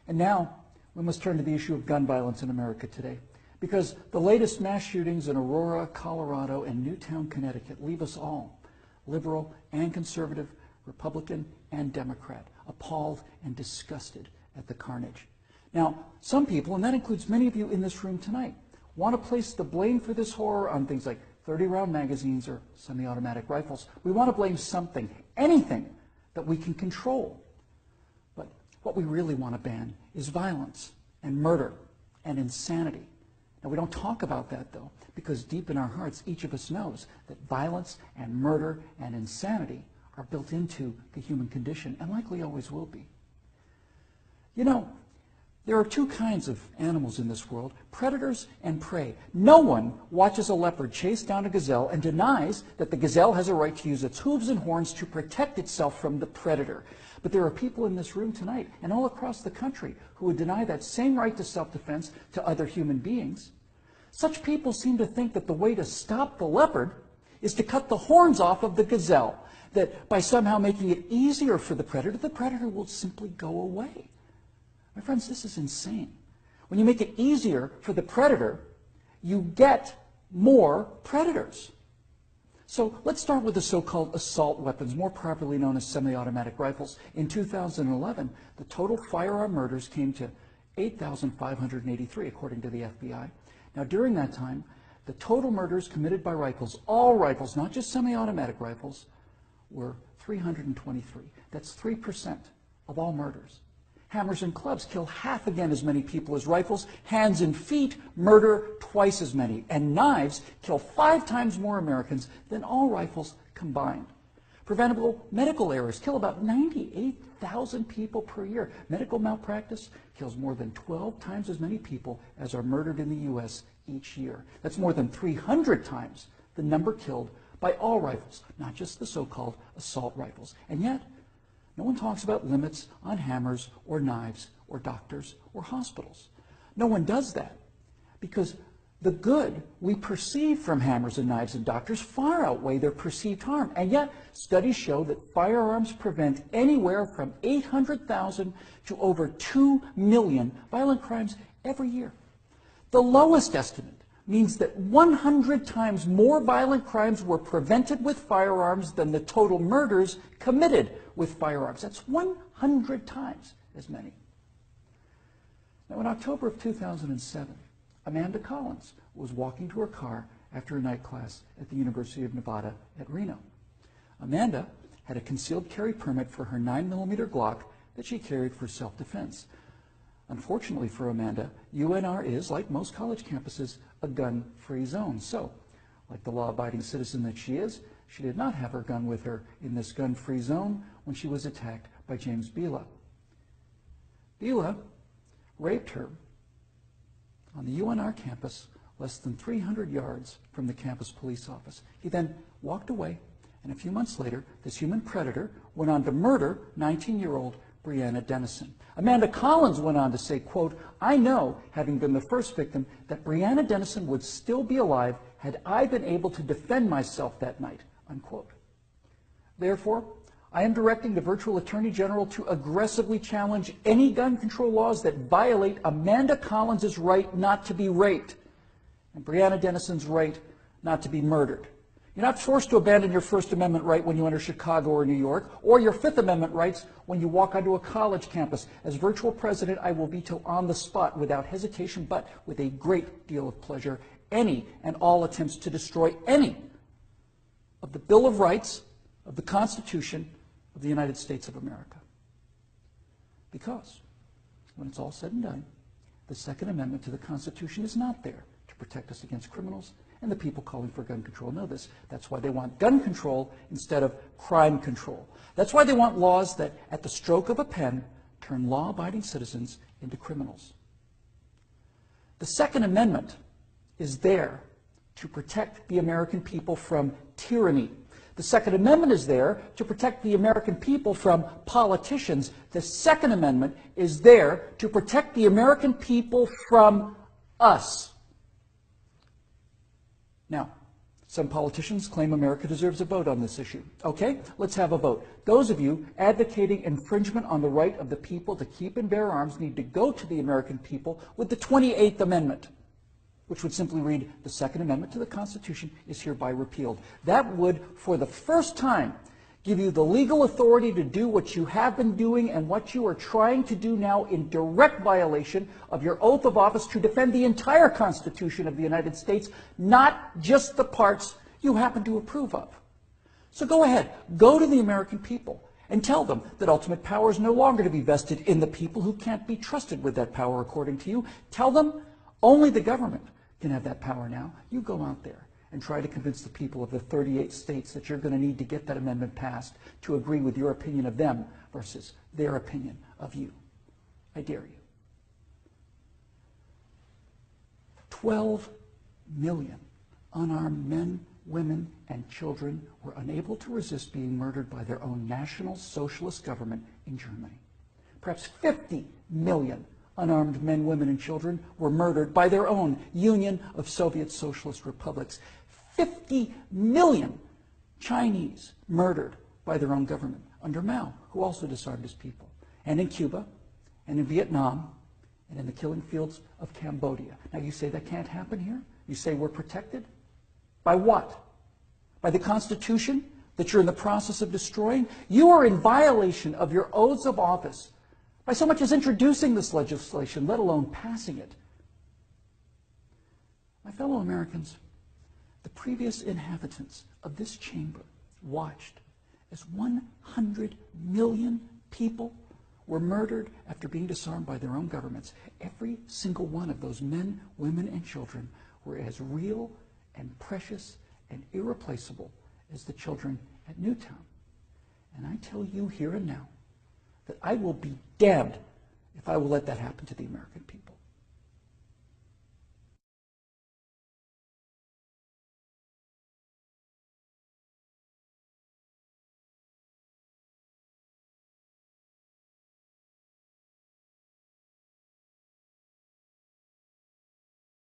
And now we must turn to the issue of gun violence in America today, because the latest mass shootings in Aurora, Colorado, and Newtown, Connecticut leave us all, liberal and conservative, Republican and Democrat, appalled and disgusted at the carnage. Now, some people, and that includes many of you in this room tonight, want to place the blame for this horror on things like 30-round magazines or semi-automatic rifles. We want to blame something, anything that we can control. But what we really want to ban is violence and murder and insanity. Now, we don't talk about that, though, because deep in our hearts, each of us knows that violence and murder and insanity are built into the human condition and likely always will be. You know, there are two kinds of animals in this world, predators and prey. No one watches a leopard chase down a gazelle and denies that the gazelle has a right to use its hooves and horns to protect itself from the predator. But there are people in this room tonight and all across the country who would deny that same right to self-defense to other human beings. Such people seem to think that the way to stop the leopard is to cut the horns off of the gazelle, that by somehow making it easier for the predator will simply go away. My friends, this is insane. When you make it easier for the predator, you get more predators. So let's start with the so-called assault weapons, more properly known as semi-automatic rifles. In 2011, the total firearm murders came to 8,583, according to the FBI. Now, during that time, the total murders committed by rifles, all rifles, not just semi-automatic rifles, were 323. That's 3% of all murders. Hammers and clubs kill half again as many people as rifles. Hands and feet murder twice as many. And knives kill 5 times more Americans than all rifles combined. Preventable medical errors kill about 98,000 people per year. Medical malpractice kills more than 12 times as many people as are murdered in the U.S. each year. That's more than 300 times the number killed by all rifles, not just the so-called assault rifles. And yet, no one talks about limits on hammers or knives or doctors or hospitals. No one does that because the good we perceive from hammers and knives and doctors far outweigh their perceived harm. And yet, studies show that firearms prevent anywhere from 800,000 to over 2 million violent crimes every year. The lowest estimate means that 100 times more violent crimes were prevented with firearms than the total murders committed with firearms. That's 100 times as many. Now, in October of 2007, Amanda Collins was walking to her car after a night class at the University of Nevada at Reno. Amanda had a concealed carry permit for her 9mm Glock that she carried for self-defense. Unfortunately for Amanda, UNR is, like most college campuses, a gun-free zone. So, like the law-abiding citizen that she is, she did not have her gun with her in this gun-free zone when she was attacked by James Bila. Bila raped her on the UNR campus less than 300 yards from the campus police office. He then walked away, and a few months later, this human predator went on to murder 19-year-old Breonna Dennison. Amanda Collins went on to say, quote, "I know, having been the first victim, that Breonna Dennison would still be alive had I been able to defend myself that night," unquote. Therefore, I am directing the virtual Attorney General to aggressively challenge any gun control laws that violate Amanda Collins' right not to be raped and Breonna Dennison's right not to be murdered. You're not forced to abandon your First Amendment right when you enter Chicago or New York, or your Fifth Amendment rights when you walk onto a college campus. As virtual president, I will veto on the spot, without hesitation, but with a great deal of pleasure, any and all attempts to destroy any of the Bill of Rights of the Constitution of the United States of America. Because, when it's all said and done, the Second Amendment to the Constitution is not there to protect us against criminals, and the people calling for gun control know this. That's why they want gun control instead of crime control. That's why they want laws that, at the stroke of a pen, turn law-abiding citizens into criminals. The Second Amendment is there to protect the American people from tyranny. The Second Amendment is there to protect the American people from politicians. The Second Amendment is there to protect the American people from us. Now, Some politicians claim America deserves a vote on this issue. Okay, let's have a vote. Those of you advocating infringement on the right of the people to keep and bear arms need to go to the American people with the 28th Amendment, which would simply read, the Second Amendment to the Constitution is hereby repealed. That would, for the first time, give you the legal authority to do what you have been doing and what you are trying to do now in direct violation of your oath of office to defend the entire Constitution of the United States, not just the parts you happen to approve of. So go ahead, go to the American people and tell them that ultimate power is no longer to be vested in the people who can't be trusted with that power according to you. Tell them only the government can have that power now. You go out there and try to convince the people of the 38 states that you're going to need to get that amendment passed to agree with your opinion of them versus their opinion of you. I dare you. 12 million unarmed men, women, and children were unable to resist being murdered by their own National Socialist government in Germany. Perhaps 50 million unarmed men, women, and children were murdered by their own Union of Soviet Socialist Republics. 50 million Chinese murdered by their own government under Mao, who also disarmed his people. And in Cuba, and in Vietnam, and in the killing fields of Cambodia. Now you say that can't happen here? You say we're protected? By what? By the Constitution that you're in the process of destroying? You are in violation of your oaths of office by so much as introducing this legislation, let alone passing it. My fellow Americans, the previous inhabitants of this chamber watched as 100 million people were murdered after being disarmed by their own governments. Every single one of those men, women, and children were as real and precious and irreplaceable as the children at Newtown. And I tell you here and now that I will be damned if I will let that happen to the American people.